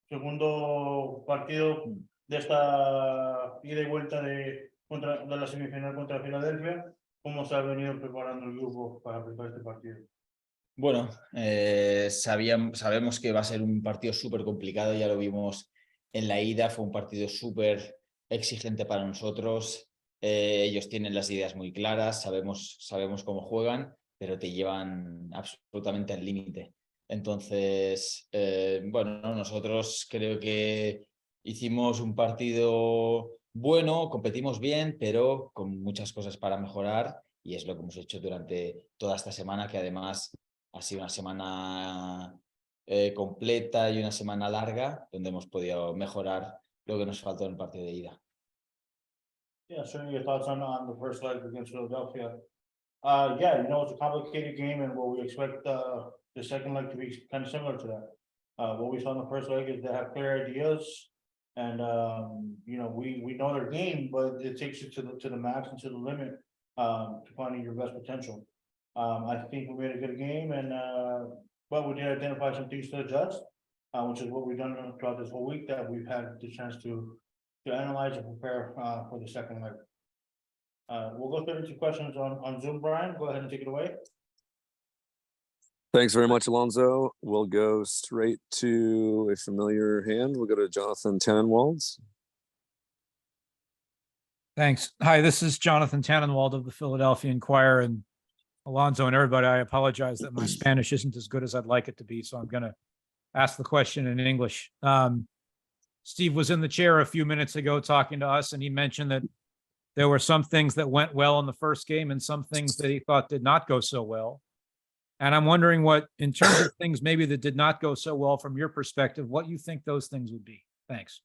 segundo partido de esta ida y vuelta de la semifinal contra Filadelfia. ¿Cómo se ha venido preparando el grupo para preparar este partido? Bueno, sabemos que va a ser un partido súper complicado, ya lo vimos en la ida, fue un partido súper exigente para nosotros. Ellos tienen las ideas muy claras, sabemos cómo juegan, pero te llevan absolutamente al límite. Entonces, bueno, nosotros creo que hicimos un partido bueno, competimos bien, pero con muchas cosas para mejorar, y es lo que hemos hecho durante toda esta semana, que además ha sido una semana completa y una semana larga, donde hemos podido mejorar lo que nos faltó en el partido de ida. Yeah, certainly your thoughts on the first leg against Philadelphia. Yeah, you know, it's a complicated game, and what we expect the second leg to be kind of similar to that. What we saw in the first leg is they have clear ideas, and you know, we know their game, but it takes you to the max and to the limit to finding your best potential. I think we made a good game, and but we did identify some things to adjust, which is what we've done throughout this whole week, that we've had the chance to analyze and prepare for the second leg. We'll go through 2 questions on Zoom. Brian, go ahead and take it away. Thanks very much, Alonso. We'll go straight to a familiar hand. We'll go to Jonathan Tannenwald. Thanks. Hi, this is Jonathan Tannenwald of the Philadelphia Inquirer, and Alonso and everybody, I apologize that my Spanish isn't as good as I'd like it to be, so I'm going to ask the question in English. Steve was in the chair a few minutes ago talking to us, and he mentioned that there were some things that went well in the first game and some things that he thought did not go so well. And I'm wondering what, in terms of things maybe that did not go so well from your perspective, what you think those things would be. Thanks.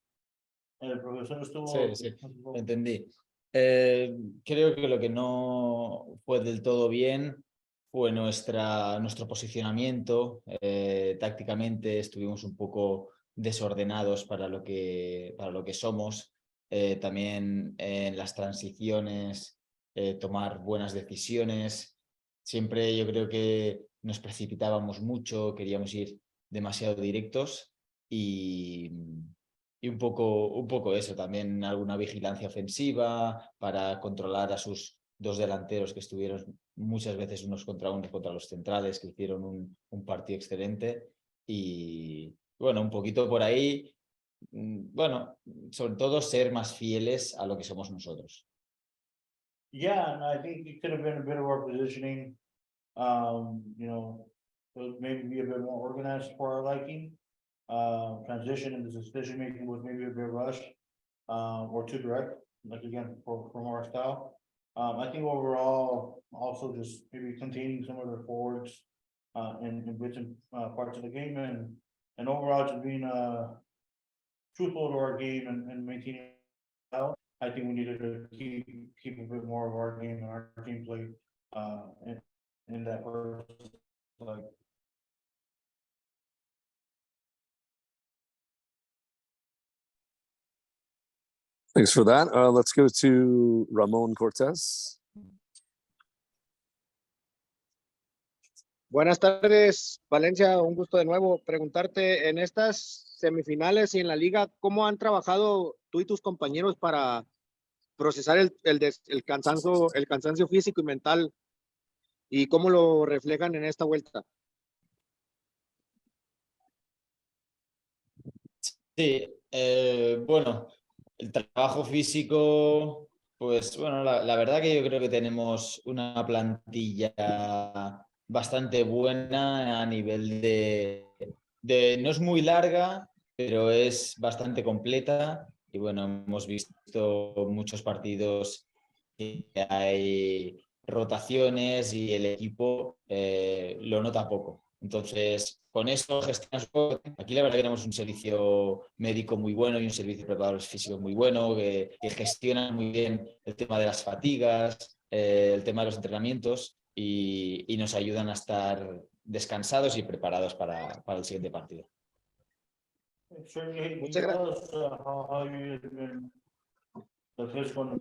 Sí, entendí. Creo que lo que no fue del todo bien fue nuestro posicionamiento. Tácticamente estuvimos un poco desordenados para lo que somos. También en las transiciones, tomar buenas decisiones. Siempre yo creo que nos precipitábamos mucho, queríamos ir demasiado directos y un poco eso, también alguna vigilancia ofensiva para controlar a sus 2 delanteros que estuvieron muchas veces unos contra los centrales, que hicieron un partido excelente. Y bueno, un poquito por ahí, bueno, sobre todo ser más fieles a lo que somos nosotros. Yeah, and I think it could have been a bit of our positioning. You know, maybe be a bit more organized for our liking. Transition and the decision making was maybe a bit rushed, or too direct, like again, from our style. I think overall, also just maybe containing some of their forwards, in bits and parts of the game, and overall just being truthful to our game and maintaining. I think we needed to keep a bit more of our game and our gameplay in that first, like. Thanks for that. Let's go to Ramon Cortés. Buenas tardes, Valencia, un gusto de nuevo. Preguntarte, en estas semifinales y en la liga, ¿cómo han trabajado tú y tus compañeros para procesar el cansancio físico y mental, y cómo lo reflejan en esta vuelta? Sí, bueno, el trabajo físico, pues bueno, la verdad que yo creo que tenemos una plantilla bastante buena a nivel no es muy larga, pero es bastante completa. Y bueno, hemos visto muchos partidos que hay rotaciones y el equipo lo nota poco. Entonces, con eso gestionamos. Aquí la verdad que tenemos un servicio médico muy bueno y un servicio de preparadores físicos muy bueno, que gestionan muy bien el tema de las fatigas, el tema de los entrenamientos, y nos ayudan a estar descansados y preparados para el siguiente partido. Muchas gracias. The physical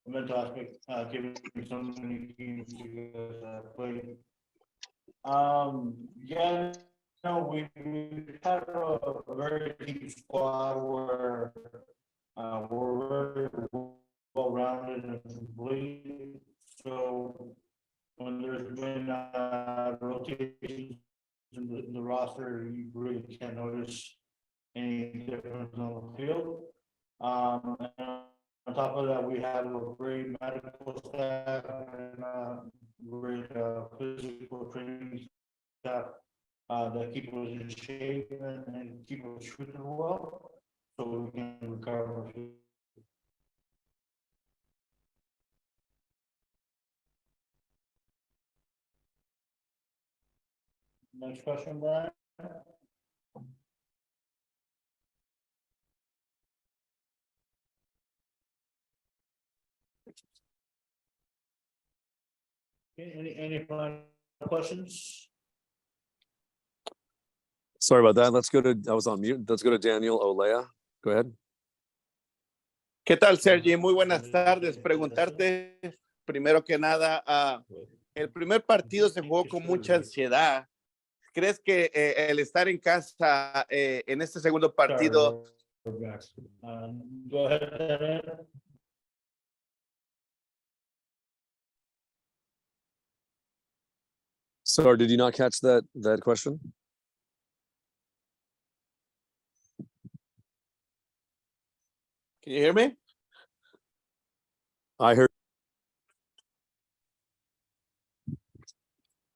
mental aspect, given so many teams to play. Yeah, No, we had a very deep squad where we're very well-rounded and complete. So when there's been rotations in the roster, you really can't notice any difference on the field. And on top of that, we have a great medical staff and great physical training staff that keep us in shape and keep us shooting well, so we can recover. Next question, Brian. Okay, any final questions? Sorry about that. Let's go to, I was on mute. Let's go to Daniel Olea. Go ahead. ¿Qué tal, Sergi? Muy buenas tardes. Preguntarte, primero que nada, el primer partido se jugó con mucha ansiedad. ¿Crees que el estar en casa en este segundo partido... Go ahead, Daniel. Sorry, did you not catch that question? Can you hear me? I heard.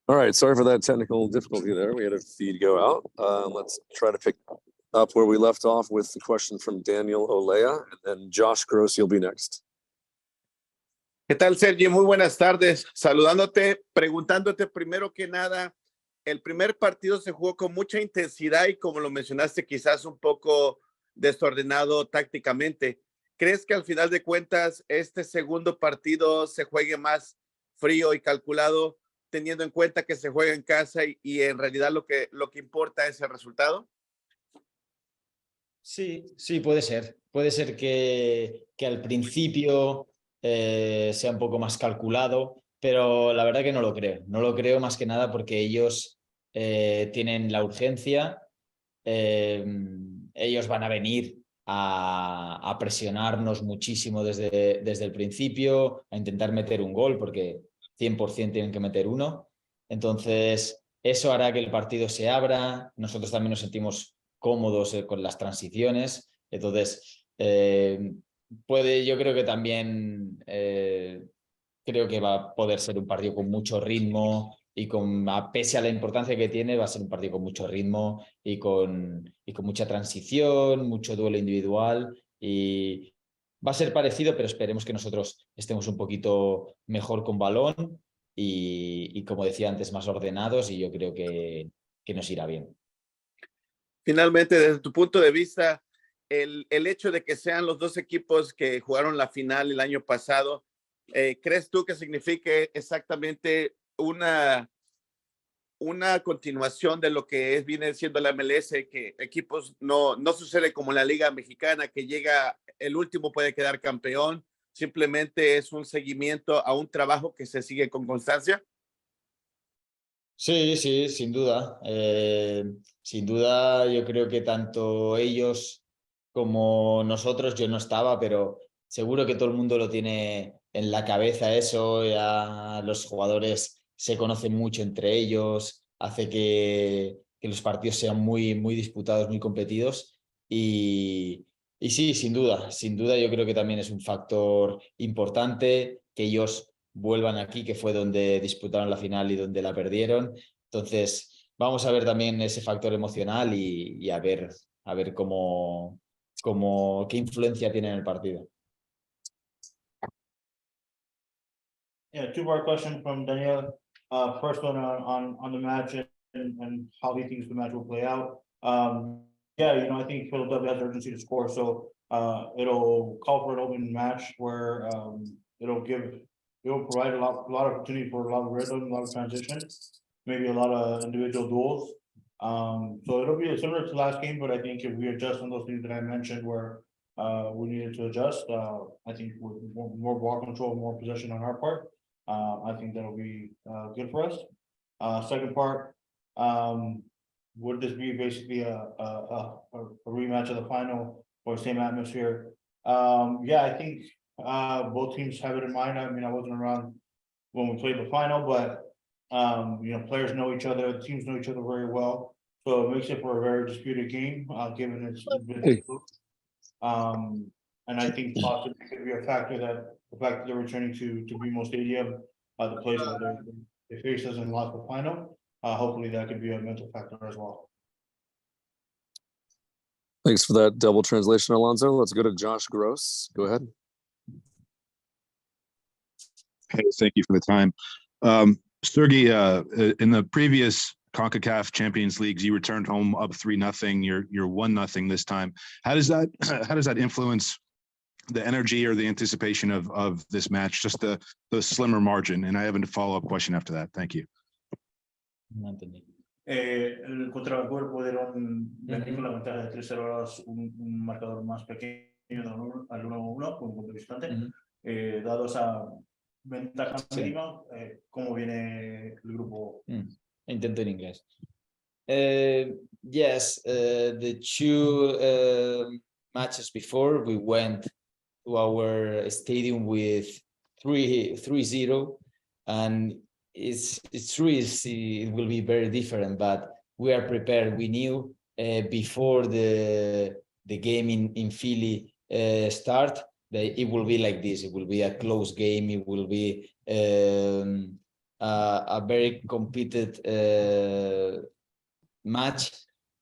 All right, sorry for that technical difficulty there. We had a feed go out. Let's try to pick up where we left off with the question from Daniel Olea, and then Josh Gross, you'll be next. ¿Qué tal, Sergi? Muy buenas tardes. Saludándote, preguntándote primero que nada, el primer partido se jugó con mucha intensidad y como lo mencionaste, quizás un poco desordenado tácticamente. ¿Crees que al final de cuentas este segundo partido se juegue más frío y calculado, teniendo en cuenta que se juega en casa y en realidad lo que importa es el resultado? Sí, sí, puede ser. Puede ser que al principio sea un poco más calculado, pero la verdad que no lo creo. No lo creo más que nada porque ellos tienen la urgencia, ellos van a venir a presionarnos muchísimo desde el principio, a intentar meter un gol, porque 100% tienen que meter uno. Entonces, eso hará que el partido se abra. Nosotros también nos sentimos cómodos con las transiciones. Entonces, yo creo que también creo que va a poder ser un partido con mucho ritmo y pese a la importancia que tiene, va a ser un partido con mucho ritmo y con mucha transición, mucho duelo individual, y va a ser parecido, pero esperemos que nosotros estemos un poquito mejor con balón y como decía antes, más ordenados, y yo creo que nos irá bien. Finalmente, desde tu punto de vista, el hecho de que sean los dos equipos que jugaron la final el año pasado, ¿crees tú que signifique exactamente una continuación de lo que viene siendo la MLS, que equipos no sucede como en la Liga Mexicana, que llega el último puede quedar campeón, simplemente es un seguimiento a un trabajo que se sigue con constancia? Sí, sí, sin duda. Sin duda, yo creo que tanto ellos como nosotros, yo no estaba, pero seguro que todo el mundo lo tiene en la cabeza eso. Ya los jugadores se conocen mucho entre ellos, hace que los partidos sean muy, muy disputados, muy competidos. Y sí, sin duda, yo creo que también es un factor importante que ellos vuelvan aquí, que fue donde disputaron la final y donde la perdieron. Entonces, vamos a ver también ese factor emocional y a ver qué influencia tiene en el partido. Yeah, two-part question from Daniel. First one on the match and how he thinks the match will play out. Yeah, I think Philadelphia has urgency to score, so it'll call for an open match where it'll provide a lot of opportunity for a lot of rhythm, a lot of transition, maybe a lot of individual duels. So it'll be similar to last game, but I think if we adjust on those things that I mentioned where we needed to adjust, I think with more ball control, more possession on our part, I think that'll be good for us. Second part, would this be basically a rematch of the final or same atmosphere? Yeah, I think both teams have it in mind. I mean, I wasn't around when we played the final, but you know, players know each other, the teams know each other very well. So it makes it for a very disputed game, given it's been. And I think possibly could be a factor that the fact that they're returning to BMO Stadium, the place where they faced us and lost the final. Hopefully that could be a mental factor as well. Thanks for that double translation, Alonso. Let's go to Josh Gross. Go ahead. Hey, thank you for the time. Sergi, in the previous CONCACAF Champions Leagues, you returned home up 3-0. You're 1-0 this time. How does that influence the energy or the anticipation of this match? Just the slimmer margin. And I have a follow-up question after that. Thank you. Contra Vancouver pudieron venir con la ventaja de 3-0 horas, un marcador más pequeño al 1-1 con un punto visitante. Dado esa ventaja mínima, ¿cómo viene el grupo? Intento en inglés. Yes, the two matches before we went to our stadium with 3-0, and it's true, it will be very different, but we are prepared. We knew before the game in Philly start that it will be like this. It will be a close game. It will be a very competed match,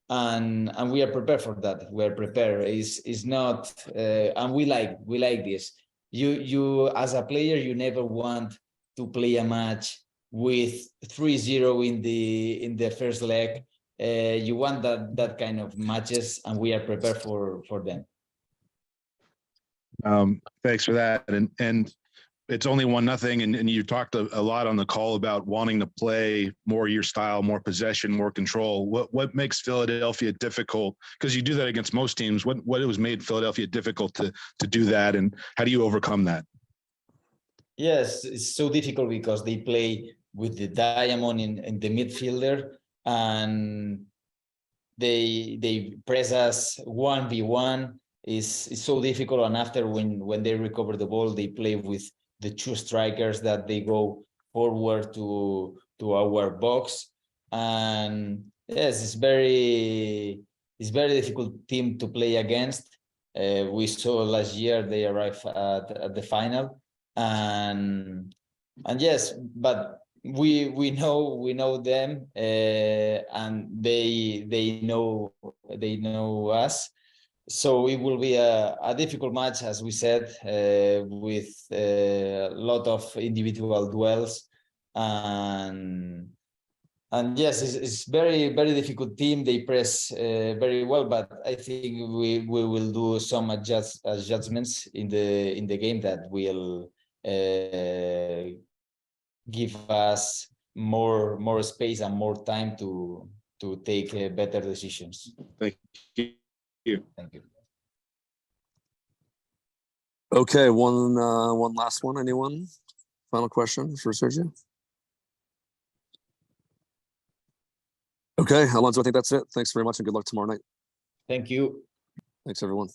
and we are prepared for that. We are prepared. It's not, and we like this. You as a player, you never want to play a match with 3-0 in the first leg. You want that kind of matches, and we are prepared for them. Thanks for that. And it's only 1-0, and you talked a lot on the call about wanting to play more your style, more possession, more control. What makes Philadelphia difficult? Because you do that against most teams. What was made Philadelphia difficult to do that, and how do you overcome that? Yes, it's so difficult because they play with the diamond in the midfielder, and they press us 1v1. Is so difficult, and after when they recover the ball, they play with the two strikers that they go forward to our box, and yes, it's very difficult team to play against. We saw last year they arrived at the final, and yes, but we know them, and they know us. So it will be a difficult match, as we said, with a lot of individual duels, and yes, it's very difficult team. They press very well, but I think we will do some adjustments in the game that will give us more space and more time to take better decisions. Thank you. Thank you. Okay, one last one. Anyone? Final question for Sergio? Okay, Alonso, I think that's it. Thanks very much and good luck tomorrow night. Thank you. Thanks, everyone.